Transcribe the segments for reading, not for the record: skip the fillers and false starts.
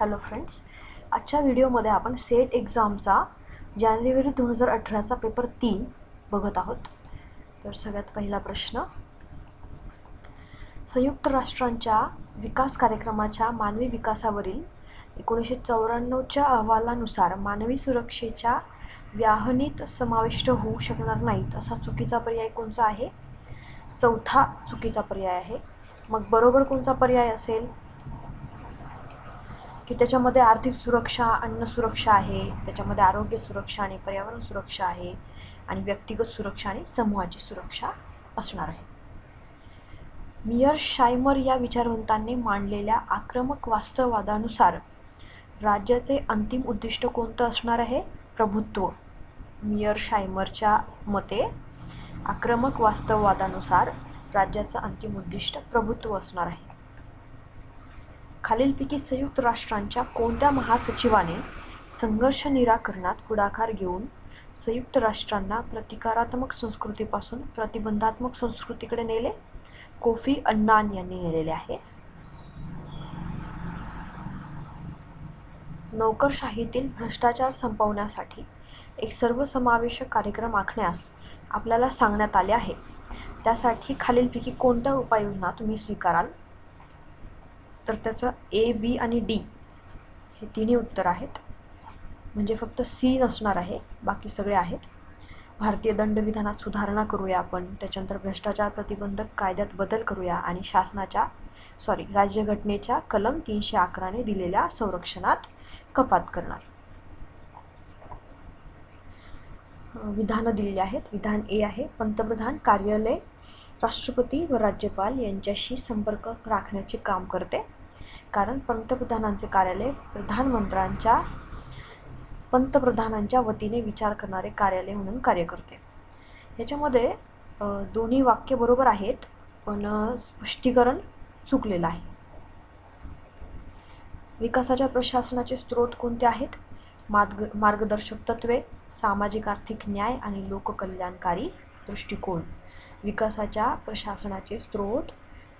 Hello friends, आजच्या व्हिडिओमध्ये आपण सेट एक्झामचा जानेवारी 2018चा पेपर 3 बघत आहोत. तर सगळ्यात पहिला प्रश्न, संयुक्त राष्ट्रांच्या विकास कार्यक्रमाच्या मानवी विकासावरील 1994च्या अहवालानुसार मानवी सुरक्षेच्या व्याहनीत समाविष्ट होऊ शकणार नाहीत असा चुकीचा पर्याय कोणता आहे? चौथा चुकीचा पर्याय आहे. मग बरोबर कोणता पर्याय असेल की त्याच्यामध्ये आर्थिक सुरक्षा, अन्न सुरक्षा आहे, त्याच्यामध्ये आरोग्य सुरक्षा आणि पर्यावरण सुरक्षा आहे, आणि व्यक्तिगत सुरक्षा आणि समूहाची सुरक्षा असणार आहे. मियर शायमर या विचारवंतांनी मांडलेल्या आक्रमक वास्तववादानुसार राज्याचे अंतिम उद्दिष्ट कोणतं असणार आहे? प्रभुत्व. मियर शायमरच्या मते आक्रमक वास्तववादानुसार राज्याचं अंतिम उद्दिष्ट प्रभुत्व असणार आहे. खालीलपैकी संयुक्त राष्ट्रांच्या कोणत्या महासचिवाने संघर्ष निराकरणात पुढाकार घेऊन संयुक्त राष्ट्रांना प्रतिकारात्मक संस्कृतीपासून प्रतिबंधात्मक संस्कृतीकडे नेले? कोफी अन्नान यांनी नेलेले आहे. नोकरशाहीतील भ्रष्टाचार संपवण्यासाठी एक सर्वसमावेशक कार्यक्रम आखण्यास आपल्याला सांगण्यात आले आहे. त्यासाठी खालीलपैकी कोणत्या उपाययोजना तुम्ही स्वीकाराल? तर त्याचं ए, बी आणि डी हे तिन्ही उत्तर आहेत. म्हणजे फक्त सी नसणार आहे, बाकी सगळे आहेत. भारतीय दंडविधानात सुधारणा करूया आपण, त्याच्यानंतर भ्रष्टाचार प्रतिबंधक कायद्यात बदल करूया आणि राज्यघटनेच्या कलम 311ने दिलेल्या संरक्षणात कपात करणार. विधानं दिलेली आहेत. विधान ए आहे, पंतप्रधान कार्यालय राष्ट्रपती व राज्यपाल यांच्याशी संपर्क राखण्याचे काम करते, कारण पंतप्रधानांचे कार्यालय पंतप्रधानांच्या वतीने विचार करणारे कार्यालय म्हणून कार्य करते. याच्यामध्ये दोन्ही वाक्य बरोबर आहेत, पण स्पष्टीकरण चुकलेलं आहे. विकासाच्या प्रशासनाचे स्रोत कोणते आहेत? मार्गदर्शक तत्वे, सामाजिक आर्थिक न्याय आणि लोककल्याणकारी दृष्टिकोन. विकासाच्या प्रशासनाचे स्रोत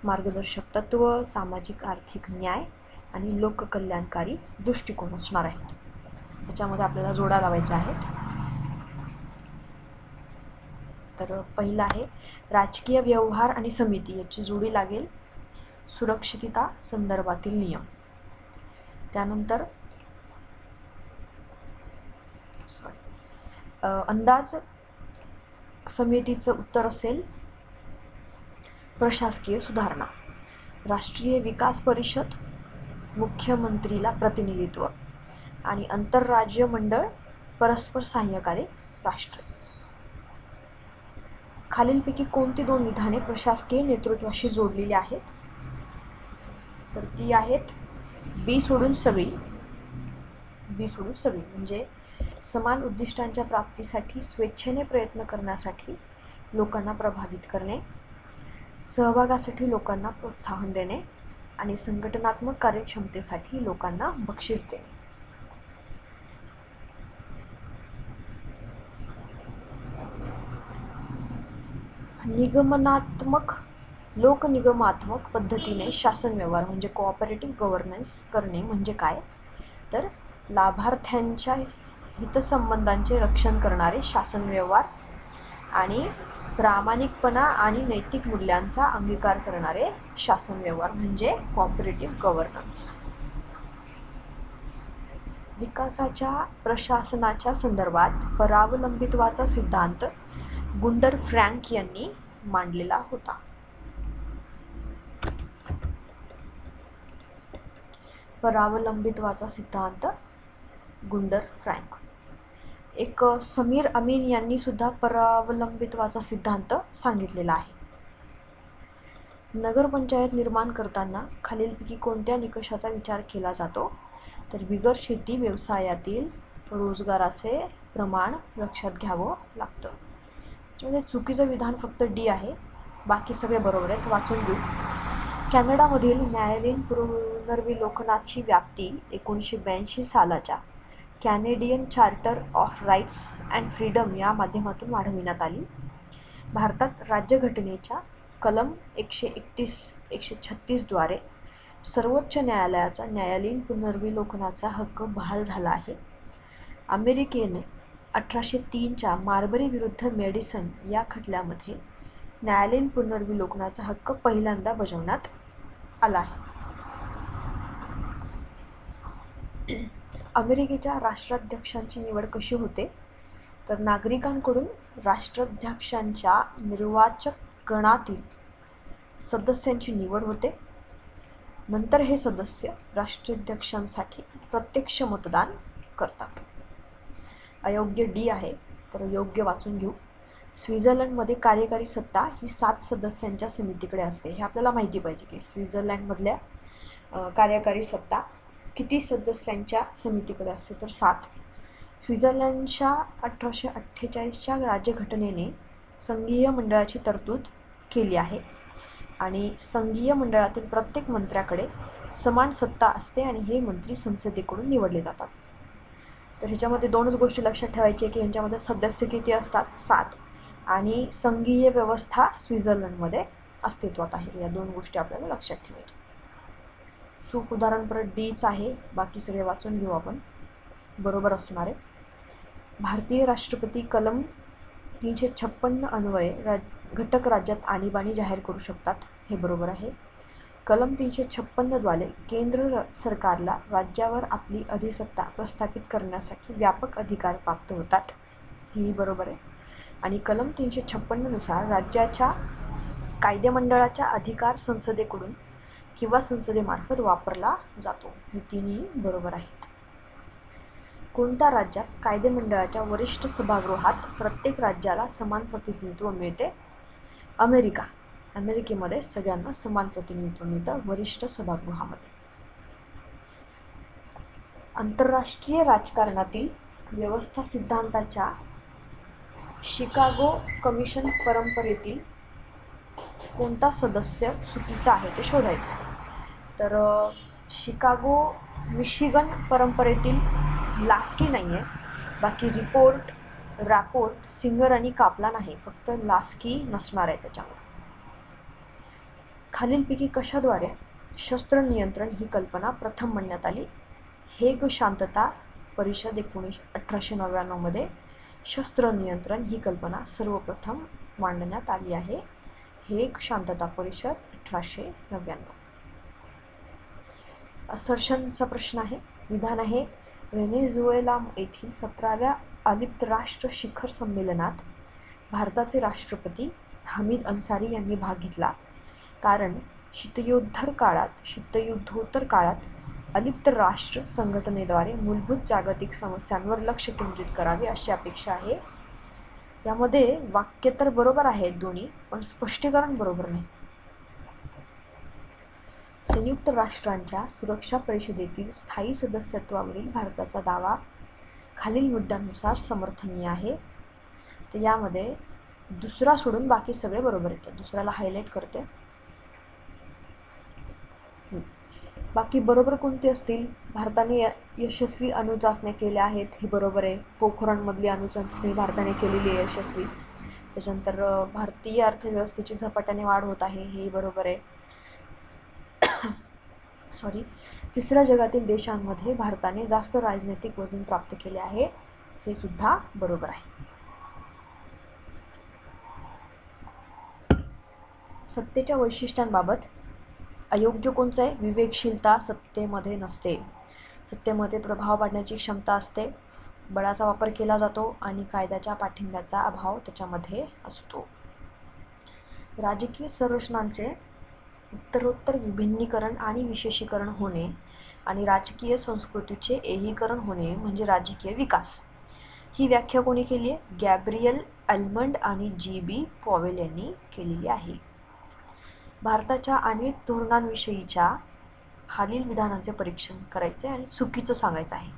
मार्गदर्शक तत्व, सामाजिक आर्थिक न्याय आणि लोककल्याणकारी दृष्टिकोन असणार आहेत. त्याच्यामध्ये आपल्याला जोड्या लावायच्या आहेत. तर पहिला आहे राजकीय व्यवहार आणि समिती, याची जोडी लागेल सुरक्षितता संदर्भातील नियम. त्यानंतर अंदाज समितीचं उत्तर असेल प्रशासकीय सुधारणा. राष्ट्रीय विकास परिषद मुख्यमंत्रीला प्रतिनिधित्व आणि आंतरराज्य मंडळ परस्पर सहाय्यकारी राष्ट्र. खालीलपैकी कोणती दोन विधाने प्रशासकीय नेतृत्वाशी जोडलेली आहेत? तर ती आहेत बी सोडून सगळी. म्हणजे समान उद्दिष्टांच्या प्राप्तीसाठी स्वेच्छेने प्रयत्न करण्यासाठी लोकांना प्रभावित करणे, सहभागासाठी लोकांना प्रोत्साहन देणे आणि संघटनात्मक कार्यक्षमतेसाठी लोकांना बक्षीस देणे. लोकनिगमात्मक पद्धतीने शासन व्यवहार म्हणजे कोऑपरेटिव्ह गव्हर्नन्स करणे म्हणजे काय? तर लाभार्थ्यांच्या हितसंबंधांचे रक्षण करणारे शासन व्यवहार आणि प्रामाणिकपणा आणि नैतिक मूल्यांचा अंगीकार करणारे शासन व्यवहार म्हणजे कोऑपरेटिव्ह गव्हर्नन्स. विकासाच्या प्रशासनाच्या संदर्भात परावलंबित्वाचा सिद्धांत गुंडर फ्रँक यांनी मांडलेला होता. परावलंबित्वाचा सिद्धांत गुंडर फ्रँक. एक समीर अमीन यांनी सुद्धा परावलंबित्वाचा सिद्धांत सांगितलेला आहे. नगरपंचायत निर्माण करताना खालीलपैकी कोणत्या निकषाचा विचार केला जातो? तर बिगर शेती व्यवसायातील रोजगाराचे प्रमाण लक्षात घ्यावं लागतं. त्याच्यामध्ये चुकीचं विधान फक्त डी आहे, बाकी सगळे बरोबर आहेत. वाचून घेऊ. कॅनडामधील न्यायालयीन पुनर्विलोकनाची व्याप्ती 1982 सालाच्या Canadian charter of rights and freedom या माध्यमातून वाढविण्यात आली. भारतात राज्यघटनेच्या कलम 131-136 द्वारे सर्वोच्च न्यायालयाचा न्यायालयीन पुनर्विलोकनाचा हक्क बहाल झाला आहे. अमेरिकेने 1803च्या मार्बरी विरुद्ध मेडिसन या खटल्यामध्ये न्यायालयीन पुनर्विलोकनाचा हक्क पहिल्यांदा बजावण्यात आला आहे. अमेरिकेच्या राष्ट्राध्यक्षांची निवड कशी होते? तर नागरिकांकडून राष्ट्राध्यक्षांच्या निर्वाचक गणातील सदस्यांची निवड होते. नंतर हे सदस्य राष्ट्राध्यक्षांसाठी प्रत्यक्ष मतदान करतात. अयोग्य डी आहे, तर योग्य वाचून घेऊ. स्वित्झर्लंडमध्ये कार्यकारी सत्ता ही 7 सदस्यांच्या समितीकडे असते. हे आपल्याला माहिती पाहिजे की स्वित्झर्लंडमधल्या कार्यकारी सत्ता किती सदस्यांच्या समितीकडे असते, तर 7. स्वित्झर्लंडच्या 1848च्या राज्यघटनेने संघीय मंडळाची तरतूद केली आहे आणि संघीय मंडळातील प्रत्येक मंत्र्याकडे समान सत्ता असते आणि हे मंत्री संसदेकडून निवडले जातात. तर ह्याच्यामध्ये 2च गोष्टी लक्षात ठेवायची की ह्यांच्यामध्ये सदस्य किती असतात, 7, आणि संघीय व्यवस्था स्वित्झर्लंडमध्ये अस्तित्वात आहे. या 2 गोष्टी आपल्याला लक्षात ठेवायच्या. चूक उदाहरण परत डीच आहे, बाकी सगळे वाचून घेऊ आपण, बरोबर असणार आहे. भारतीय राष्ट्रपती कलम 356 अन्वये घटक राज्यात आणीबाणी जाहीर करू शकतात. हे बरोबर आहे. कलम 356 द्वारे केंद्र सरकारला राज्यावर आपली अधिसत्ता प्रस्थापित करण्यासाठी व्यापक अधिकार प्राप्त होतात. हेही बरोबर आहे. आणि कलम 356 नुसार राज्याच्या कायदेमंडळाचा अधिकार संसदेकडून किंवा संसदेमार्फत वापरला जातो. हे तिन्ही बरोबर आहेत. कोणत्या राज्यात कायदेमंडळाच्या वरिष्ठ सभागृहात प्रत्येक राज्याला समान प्रतिनिधित्व मिळते? अमेरिका. अमेरिकेमध्ये सगळ्यांना समान प्रतिनिधित्व मिळतं वरिष्ठ सभागृहामध्ये. आंतरराष्ट्रीय राजकारणातील व्यवस्था सिद्धांताच्या शिकागो कमिशन परंपरेतील कोणता सदस्य चुकीचा आहे ते शोधायचं आहे. तर शिकागो मिशिगन परंपरेतील लास्की नाही आहे, बाकी रॅपोर्ट, सिंगर आणि कापलान आहे. फक्त लास्की नसणार आहे त्याच्यामध्ये. खालीलपैकी कशाद्वारे शस्त्र नियंत्रण ही कल्पना प्रथम मांडण्यात आली? हेग शांतता परिषद 1899 मध्ये शस्त्र नियंत्रण ही कल्पना सर्वप्रथम मांडण्यात आली आहे. हेग शांतता परिषद 1899. असर्शनचा प्रश्न आहे. विधान आहे, व्हेनेझुएला येथील 17व्या अलिप्त राष्ट्र शिखर संमेलनात भारताचे राष्ट्रपती हमीद अन्सारी यांनी भाग घेतला कारण शीतयुद्धोत्तर काळात अलिप्त राष्ट्र संघटनेद्वारे मूलभूत जागतिक समस्यांवर लक्ष केंद्रित करावे अशी अपेक्षा आहे. यामध्ये वाक्य तर बरोबर आहेत दोन्ही, पण स्पष्टीकरण बरोबर नाही. संयुक्त राष्ट्रांच्या सुरक्षा परिषदेतील स्थायी सदस्यत्वावरील भारताचा दावा खालील मुद्द्यांनुसार समर्थनीय आहे. तर यामध्ये दुसरा सोडून बाकी सगळे बरोबर येतात. दुसऱ्याला हायलाईट करते. बाकी बरोबर कोणते असतील? भारताने यशस्वी अणुचाचण्या केल्या आहेत, हे बरोबर आहे. पोखरणमधली अणुचाचणी भारताने केलेली आहे यशस्वी. त्याच्यानंतर भारतीय अर्थव्यवस्थेची झपाट्याने वाढ होत आहे, हेही बरोबर आहे. तिसऱ्या जगातील देशांमध्ये भारताने जास्त राजनैतिक वजन प्राप्त केले आहे, हे सुद्धा बरोबर आहे. सत्तेच्या वैशिष्ट्यांबाबत अयोग्य कोणचं आहे? विवेकशीलता सत्तेमध्ये नसते. सत्तेमध्ये प्रभाव पाडण्याची क्षमता असते, बळाचा वापर केला जातो आणि कायद्याच्या पाठिंब्याचा अभाव त्याच्यामध्ये असतो. राजकीय संरचनांचे उत्तरोत्तर विभिन्नीकरण आणि विशेषीकरण होणे आणि राजकीय संस्कृतीचे एकीकरण होणे म्हणजे राजकीय विकास. ही व्याख्या कोणी केली आहे? गॅब्रियल अल्मंड आणि G.B. पॉवेल यांनी केलेली आहे. भारताच्या आण्विक धोरणांविषयीच्या खालील विधानांचे परीक्षण करायचे आणि चुकीचं सांगायचं आहे.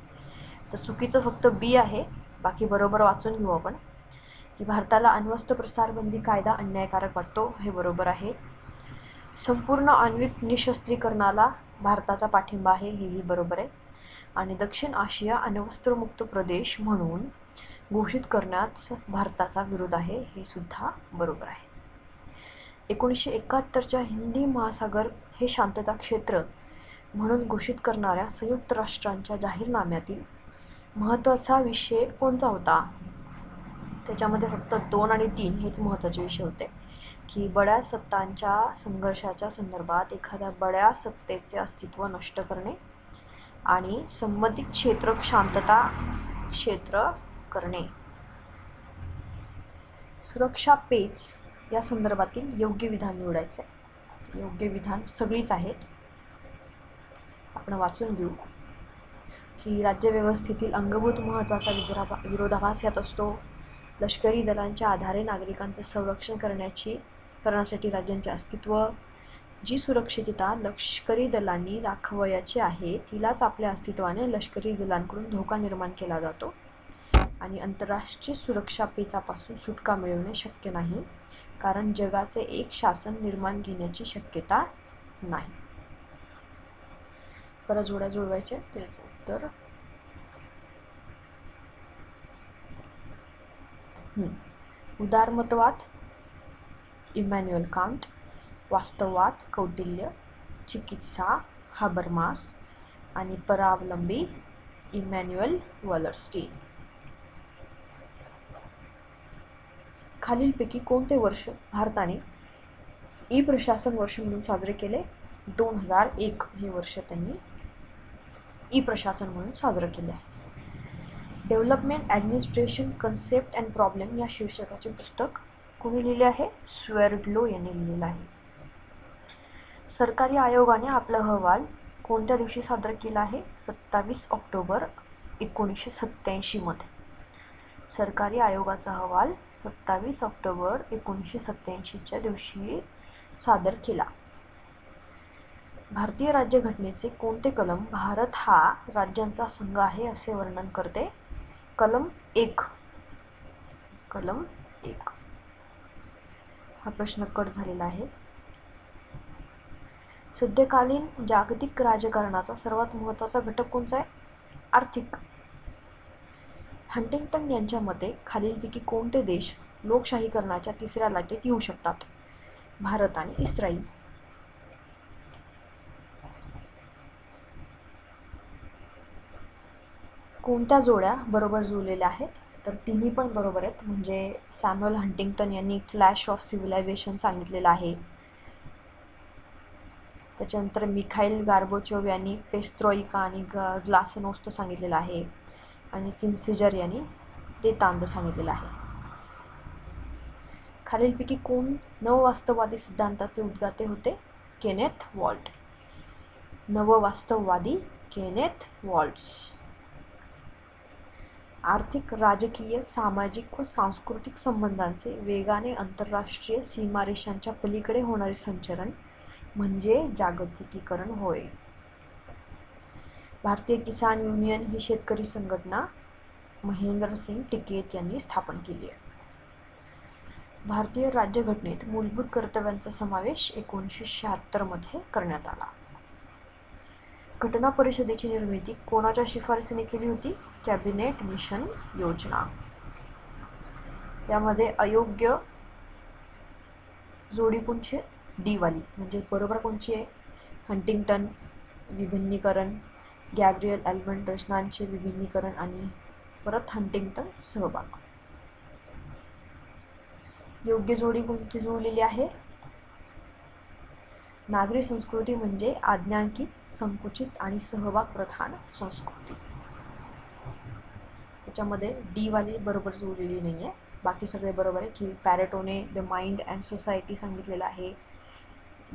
तर चुकीचं फक्त बी आहे, बाकी बरोबर वाचून घेऊ आपण. की भारताला अण्वस्त्र प्रसारबंदी कायदा अन्यायकारक वाटतो, हे बरोबर आहे. संपूर्ण आण्विक निशस्त्रीकरणाला भारताचा पाठिंबा आहे, हेही बरोबर आहे. आणि दक्षिण आशिया अण्वस्त्रमुक्त प्रदेश म्हणून घोषित करण्यास भारताचा विरोध आहे, हे सुद्धा बरोबर आहे. 1971च्या हिंदी महासागर हे शांतता क्षेत्र म्हणून घोषित करणाऱ्या संयुक्त राष्ट्रांच्या जाहीरनाम्यातील महत्त्वाचा विषय कोणता होता? त्याच्यामध्ये फक्त 2 आणि 3 हेच महत्त्वाचे विषय होते की बड्या सत्तांच्या संघर्षाच्या संदर्भात एखाद्या बड्या सत्तेचे अस्तित्व नष्ट करणे आणि संबंधित क्षेत्र शांतता क्षेत्र करणे. सुरक्षा पेच या संदर्भातील योग्य विधान निवडायचे. योग्य विधान सगळीच आहेत, आपण वाचून घेऊ. की राज्यव्यवस्थेतील अंगभूत महत्त्वाचा विरोधाभास यात असतो. लष्करी दलांच्या आधारे नागरिकांचे संरक्षण करण्यासाठी राज्यांचे अस्तित्व. जी सुरक्षितता लष्करी दलांनी राखवायची आहे तिलाच आपल्या अस्तित्वाने लष्करी दलांकडून धोका निर्माण केला जातो आणि आंतरराष्ट्रीय सुरक्षा पेचापासून सुटका मिळवणे शक्य नाही, कारण जगाचे एक शासन निर्माण घेण्याची शक्यता नाही. परत जोड्या जुळवायच्या. त्याचं उत्तर उदारमतवाद इमॅन्युअल कांट, वास्तववाद कौटिल्य, चिकित्सा हाबरमास आणि परावलंबी इमॅन्युअल वॉलरस्टीन. खालीलपैकी कोणते वर्ष भारताने ई प्रशासन वर्ष म्हणून साजरे केले? 2001 हे वर्ष त्यांनी ई प्रशासन म्हणून साजरं केले आहे. Development administration concept and problem या शीर्षकाचे पुस्तक कोणी लिहिले आहे? स्वेर्डलो यांनी लिहिलेलं आहे. सरकारी आयोगाने आपला अहवाल कोणत्या दिवशी सादर केला आहे? 27 ऑक्टोबर 1987 मध्ये. सरकारी आयोगाचा अहवाल 27 ऑक्टोबर 1987च्या दिवशी सादर केला. भारतीय राज्यघटनेचे कोणते कलम भारत हा राज्यांचा संघ आहे असे वर्णन करते? कलम 1. कलम 1. हा प्रश्न कट झालेला आहे. सध्याकालीन जागतिक राजकारणाचा सर्वात महत्त्वाचा घटक कोणता आहे? आर्थिक. हंटिंग्टन यांच्या मते खालीलपैकी कोणते देश लोकशाहीकरणाच्या तिसऱ्या लाटेत येऊ शकतात? भारत आणि इस्रायल. कोणत्या जोड्या बरोबर जुळलेल्या आहेत? तर तिन्ही पण बरोबर आहेत. म्हणजे सॅम्युअल हंटिंग्टन यांनी क्लॅश ऑफ सिव्हिलायझेशन सांगितलेलं आहे. त्याच्यानंतर मिखाईल गार्बाचोव यांनी पेस्ट्रोइका आणि ग्लासनोस्त सांगितलेलं आहे आणि किन्सिजर यांनी ते तांदूळ सांगितलेलं आहे. खालीलपैकी कोण नववास्तववादी सिद्धांताचे उद्गाते होते? Kenneth Waltz. नववास्तववादी केनेथ वॉल्ट्स. आर्थिक, राजकीय, सामाजिक व सांस्कृतिक संबंधांचे वेगाने आंतरराष्ट्रीय सीमारेषांच्या पलीकडे होणारे संचरण म्हणजे जागतिकीकरण होय. भारतीय किसान युनियन ही शेतकरी संघटना महेंद्रसिंग टिकैत यांनी स्थापन केली आहे. भारतीय राज्यघटनेत मूलभूत कर्तव्यांचा समावेश 1976 मध्ये करण्यात आला. घटना परिषदेची निर्मिती कोणाच्या शिफारसीने केली होती? कॅबिनेट मिशन योजना. यामध्ये अयोग्य जोडी कोणची? डी वाली. म्हणजे बरोबर कोणची आहे? हंटिंग्टन विभिन्नीकरण, गॅब्रियल ॲल्बर्ट रचनांचे विभिन्नीकरण आणि परत हंटिंग्टन सहभाग. योग्य जोडी कोणती जुळलेली आहे? नागरी संस्कृती म्हणजे आज्ञांकित, संकुचित आणि सहभाग प्रधान संस्कृती. त्याच्यामध्ये डी वाली बरोबर जुळलेली नाही आहे. बाकी सगळे बरोबर आहे. की पॅरेटोने द माइंड अँड सोसायटी सांगितलेलं आहे.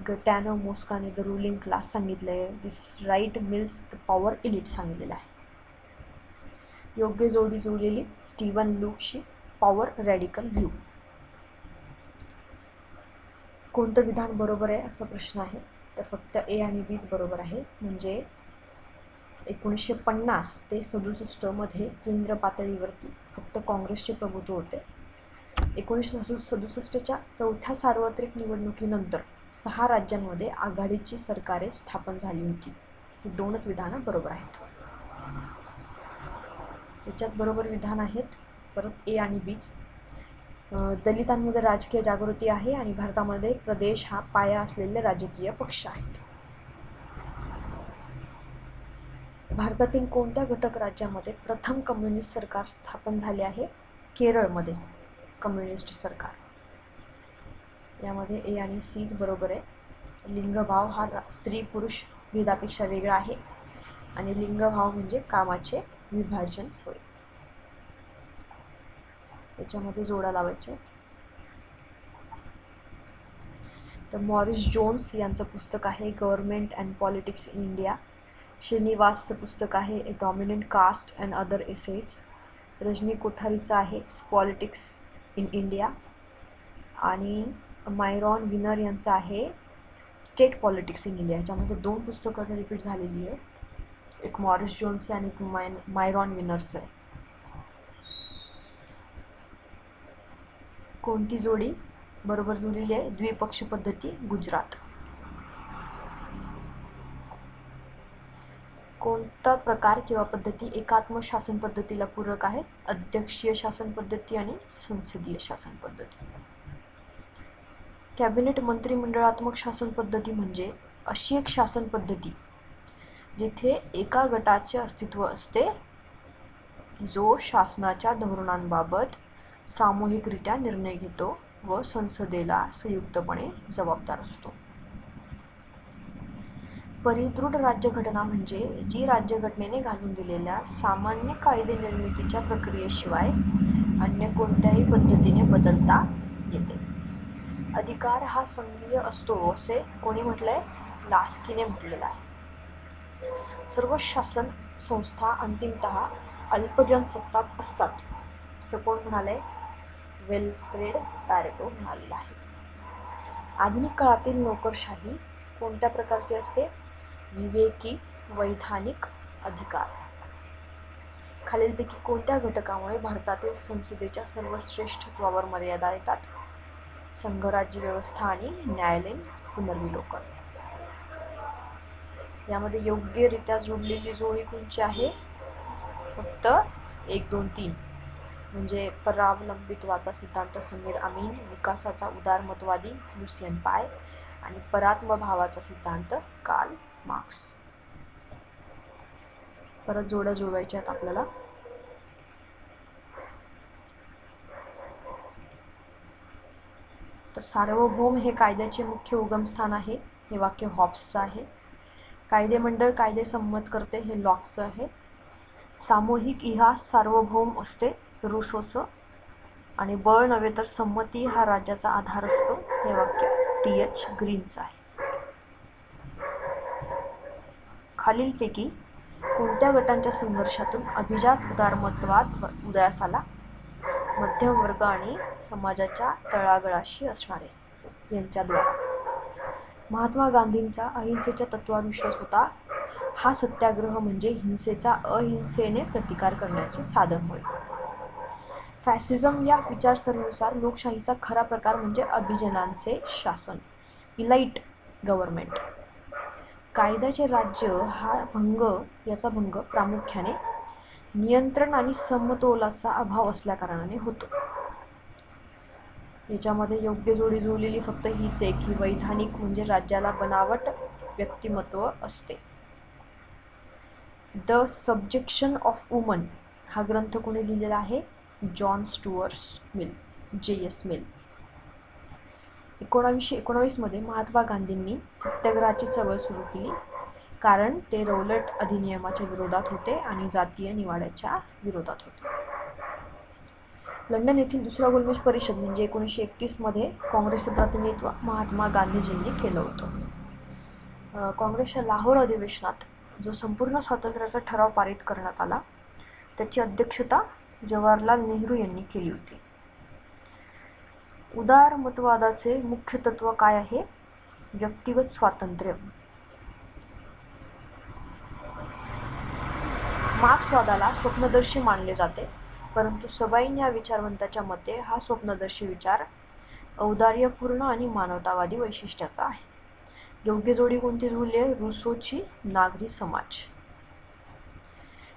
गटॅनो मोस्काने द रुलिंग क्लास सांगितलं आहे. दिस Wright Mills the power elite सांगितलेलं आहे. योग्य जोडी जुळलेली स्टीवन लुकशी पॉवर रॅडिकल व्ह्यू. कोणतं विधान बरोबर आहे असा प्रश्न आहे. तर फक्त ए आणि बीच बरोबर आहे. म्हणजे 1950 ते 67 मध्ये केंद्र पातळीवरती फक्त काँग्रेसचे प्रभुत्व होते. 1967च्या चौथ्या सार्वत्रिक निवडणुकीनंतर 6 राज्यांमध्ये आघाडीची सरकारे स्थापन झाली होती. ही 2च विधानं बरोबर आहेत. याच्यात बरोबर विधान आहेत परत ए आणि बीच. दलितांमध्ये राजकीय जागृती आहे आणि भारतामध्ये प्रदेश हा पाया असलेले राजकीय पक्ष आहेत. भारतातील कोणत्या घटक राज्यामध्ये प्रथम कम्युनिस्ट सरकार स्थापन झाले आहे? केरळमध्ये कम्युनिस्ट सरकार. यामध्ये ए आणि सी बरोबर आहे. लिंगभाव हा स्त्री पुरुष भेदापेक्षा वेगळा आहे आणि लिंगभाव म्हणजे कामाचे विभाजन होय. याच्यामध्ये जोडा लावायचे. तर मॉरिस जोन्स यांचं पुस्तक आहे government and politics in India. श्रीनिवासचं पुस्तक आहे a dominant caste and other essays. Rajni कोठारीचं आहे पॉलिटिक्स इन इंडिया. आणि मायरॉन विनर यांचं आहे स्टेट पॉलिटिक्स इन इंडिया. याच्यामध्ये 2 पुस्तकं रिपीट झालेली आहेत. एक मॉरिस जोन्सचं आणि एक मायरॉन विनरचं आहे. कोणती जोडी बरोबर जुळलेली आहे? द्विपक्षी पद्धती गुजरात. कोणता प्रकार किंवा पद्धती एकात्म शासन पद्धतीला पूरक आहे? अध्यक्षीय शासन पद्धती आणि संसदीय शासन पद्धती. कॅबिनेट मंत्रिमंडळात्मक शासन पद्धती म्हणजे अशी एक शासन पद्धती जिथे एका गटाचे अस्तित्व असते जो शासनाच्या धोरणांबाबत सामूहिकरित्या निर्णय घेतो व संसदेला संयुक्तपणे जबाबदार असतो. परिदृढ राज्यघटना म्हणजे जी राज्यघटनेने घालून दिलेल्या सामान्य कायदे निर्मितीच्या प्रक्रियेशिवाय अन्य कोणत्याही पद्धतीने बदलता येते. अधिकार हा संघीय असतो असे कोणी म्हटलंय? लास्कीने म्हटलेलं आहे. सर्व शासन संस्था अंतिमतः अल्पजनसत्ताच असतात असं कोण म्हणाले? विल्फ्रेड पॅरेटो म्हणालेलं आहे. आधुनिक काळातील नोकरशाही कोणत्या प्रकारची असते? विवेकी वैधानिक अधिकार. खालीलपैकी कोणत्या घटकामुळे भारतातील संसदेच्या सर्वश्रेष्ठत्वावर मर्यादा येतात? संघराज्य व्यवस्था आणि न्यायालयीन पुनर्विलोकन. यामध्ये योग्यरित्या जोडलेली जोडी कोणची आहे? फक्त 1, 2, 3 म्हणजे परावलंबित्वाचा सिद्धांत समीर अमीन, विकासाचा उदारमतवादी लुसियन पाय आणि परात्मभावाचा सिद्धांत कार्ल मार्क्स. परत जोड्या जोडायच्या आहेत आपल्याला. तर सार्वभौम हे कायद्याचे मुख्य उगमस्थान आहे. हे वाक्य हॉब्सचं आहे. कायदेमंडळ कायदे संमत करते हे लॉकचं आहे. सामूहिक इहास सार्वभौम असते रुसोचं. आणि बळ नव्हे तर संमती हा राज्याचा आधार असतो हे वाक्य टी.एच. ग्रीनचं आहे. खालीलपैकी कोणत्या गटांच्या संघर्षातून अभिजात उदारमतवाद उदयास आला? मध्यम वर्ग आणि समाजाच्या तळागाळाशी असणारे यांच्याद्वारा. महात्मा गांधींचा अहिंसेच्या तत्वावर विश्वास होता. हा सत्याग्रह म्हणजे हिंसेचा अहिंसेने प्रतिकार करण्याचे साधन होय. फॅसिझम या विचारसरणीनुसार लोकशाहीचा खरा प्रकार म्हणजे अभिजनांचे शासन, इलाइट गव्हर्नमेंट. कायद्याचे राज्य याचा भंग प्रामुख्याने नियंत्रण आणि समतोलाचा अभाव असल्याकारणाने होतो. याच्यामध्ये योग्य जोडी जुळलेली फक्त हीच आहे की वैधानिक म्हणजे राज्याला बनावट व्यक्तिमत्व असते. द सबजेक्शन ऑफ वुमन हा ग्रंथ कोणी लिहिलेला आहे? John Stuart Mill, J.S. Mill. 1919 मध्ये महात्मा गांधींनी सत्याग्रहाची चळवळ सुरू केली कारण ते रौलट अधिनियमाच्या विरोधात होते आणि जातीय निवाड्याच्या विरोधात होते. लंडन येथील दुसरा गोलमेज परिषद म्हणजे 1931 मध्ये काँग्रेसचं प्रतिनिधित्व महात्मा गांधीजींनी केलं होतं. काँग्रेसच्या लाहोर अधिवेशनात जो संपूर्ण स्वातंत्र्याचा ठराव पारित करण्यात आला त्याची अध्यक्षता जवाहरलाल नेहरू यांनी केली होती. उदारमतवादाचे मुख्य तत्व काय आहे? व्यक्तिगत स्वातंत्र्य. मार्क्सवादाला स्वप्नदर्शी मानले जाते परंतु सबाइन या विचारवंताच्या मते हा स्वप्नदर्शी विचार औदार्यपूर्ण आणि मानवतावादी वैशिष्ट्याचा आहे. योग्य जोडी कोणती जुळली आहे? रुसोची नागरी समाज.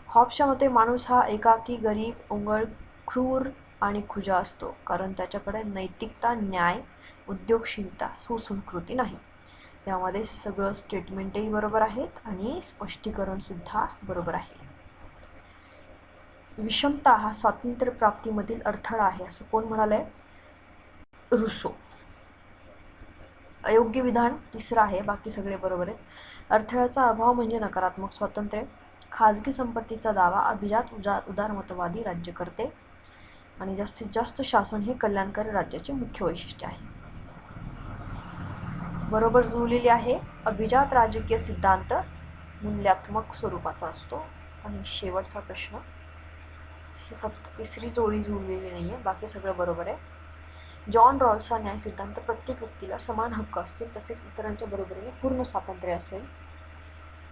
हॉब्सच्या मते माणूस हा एकाकी, गरीब, ओंगळ, क्रूर आणि खुजा असतो कारण त्याच्याकडे नैतिकता, न्याय, उद्योगशीलता, सुसंस्कृती नाही. यामध्ये सगळं स्टेटमेंटही बरोबर आहेत आणि स्पष्टीकरण सुद्धा बरोबर आहे. विषमता हा स्वातंत्र्य प्राप्तीमधील अडथळा आहे असं कोण म्हणालंय? रुसो. अयोग्य विधान तिसरं आहे, बाकी सगळे बरोबर आहेत. अडथळ्याचा अभाव म्हणजे नकारात्मक स्वातंत्र्य. खाजगी संपत्तीचा दावा अभिजात उदारमतवादी राज्य करते आणि जास्तीत जास्त शासन हे कल्याणकारी राज्याचे मुख्य वैशिष्ट्य आहे. बरोबर जुळलेली आहे. अभिजात राजकीय सिद्धांत मूल्यात्मक स्वरूपाचा असतो. आणि शेवटचा प्रश्न, ही फक्त तिसरी जोडी जुळलेली नाही आहे, बाकी सगळं बरोबर आहे. जॉन रॉल्सचा न्याय सिद्धांत प्रत्येक व्यक्तीला समान हक्क असतील तसेच इतरांच्या बरोबरीने पूर्ण स्वातंत्र्य असेल.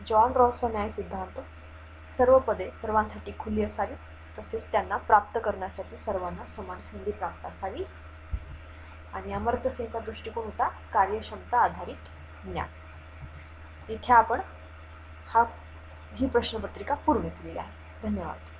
जॉन रॉल्सचा न्याय सिद्धांत सर्व पदे सर्वांसाठी खुली असावी तसेच त्यांना प्राप्त करण्यासाठी सर्वांना समान संधी प्राप्त असावी. आणि अमर्त्य सेनचा दृष्टिकोन होता कार्यक्षमता आधारित ज्ञान. इथे आपण ही प्रश्नपत्रिका पूर्ण केलेली आहे. धन्यवाद.